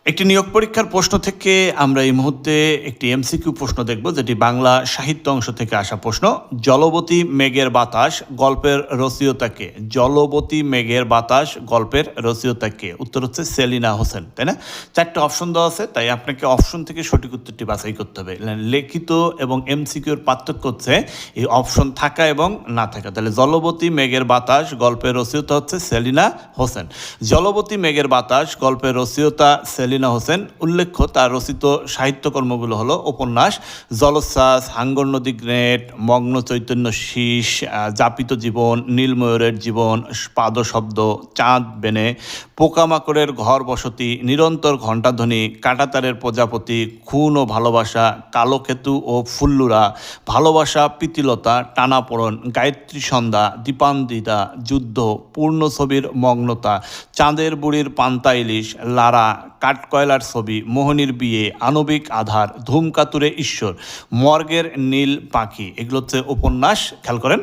একটি নিয়োগ পরীক্ষার প্রশ্ন থেকে আমরা এই মুহূর্তে একটি এমসিকিউ প্রশ্ন দেখব, যেটি বাংলা সাহিত্য অংশ থেকে আসা প্রশ্ন। জলবতী মেঘের বাতাস গল্পের রচয়িতাকে। জলবতী মেঘের বাতাস গল্পের রচয়িতাকে। উত্তর হচ্ছে সেলিনা হোসেন, তাই না? চারটে অপশন দেওয়া আছে, তাই আপনাকে অপশন থেকে সঠিক উত্তরটি বাছাই করতে হবে। লিখিত এবং এমসিকিউর পার্থক্য হচ্ছে এই অপশন থাকা এবং না থাকা। তাহলে জলবতী মেঘের বাতাস গল্পের রচয়িতা হচ্ছে সেলিনা হোসেন। জলবতী মেঘের বাতাস গল্পের রচয়িতা সেলিনা হোসেন। উল্লেখ্য তার রচিত সাহিত্যকর্মগুলো হলো উপন্যাস জলোচ্ছ্বাস, হাঙ্গর নদী গ্রেট, মগ্ন চৈতন্য শীষ, যাপিত জীবন, নীলময়ূরের জীবন, পাদশব্দ, চাঁদ বেনে, পোকামাকড়ের ঘর বসতি, নিরন্তর ঘণ্টাধ্বনি, কাঁটাতারের প্রজাপতি, খুন ও ভালোবাসা, কালোকেতু ও ফুল্লুরা, ভালোবাসা প্রীতিলতা, টানাপোড়ন, গায়ত্রী সন্ধ্যা, দীপান্বিতা, যুদ্ধ, পূর্ণ ছবির মগ্নতা, চাঁদের বুড়ির পান্তা ইলিশ, লারা, কাঠকয়লার ছবি, মোহনীর বিয়ে, আণবিক আধার, ধূমকাতুরে ঈশ্বর, মর্গের নীল পাখি। এগুলো হচ্ছে উপন্যাস। খেয়াল করেন,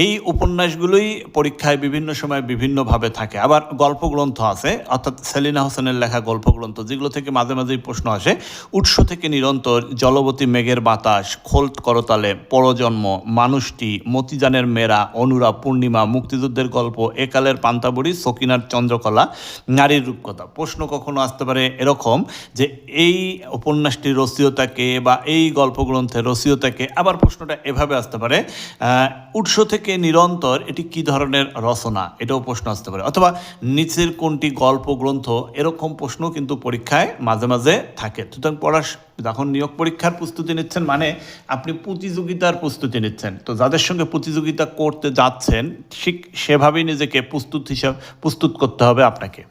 এই উপন্যাসগুলোই পরীক্ষায় বিভিন্ন সময় বিভিন্নভাবে থাকে। আবার গল্পগ্রন্থ আছে, অর্থাৎ সেলিনা হোসেনের লেখা গল্পগ্রন্থ, যেগুলো থেকে মাঝে মাঝেই প্রশ্ন আসে। উৎস থেকে নিরন্তর, জলবতী মেঘের বাতাস, খোলত করতালে, পরজন্ম, মানুষটি, মতিজানের মেয়েরা, অনুরা, পূর্ণিমা, মুক্তিযুদ্ধের গল্প, একালের পান্তাবুড়ি, সকিনার চন্দ্রকলা, নারীর রূপকথা। প্রশ্ন কখনো আসতে পারে এরকম যে এই উপন্যাসটির রচয়িতাকে বা এই গল্পগ্রন্থের রচয়িতাকে। আবার প্রশ্নটা এভাবে আসতে পারে, উৎস থেকে নিরন্তর এটি কি ধরনের রচনা, এটাও প্রশ্ন আসতে পারে। অথবা নিচের কোনটি গল্পগ্রন্থ, এরকম প্রশ্ন কিন্তু পরীক্ষায় মাঝে মাঝে থাকে। সুতরাং যখন নিয়োগ পরীক্ষার প্রস্তুতি নিচ্ছেন মানে আপনি প্রতিযোগিতার প্রস্তুতি নিচ্ছেন। তো যাদের সঙ্গে প্রতিযোগিতা করতে যাচ্ছেন ঠিক সেভাবেই নিজেকে প্রস্তুত করতে হবে আপনাকে।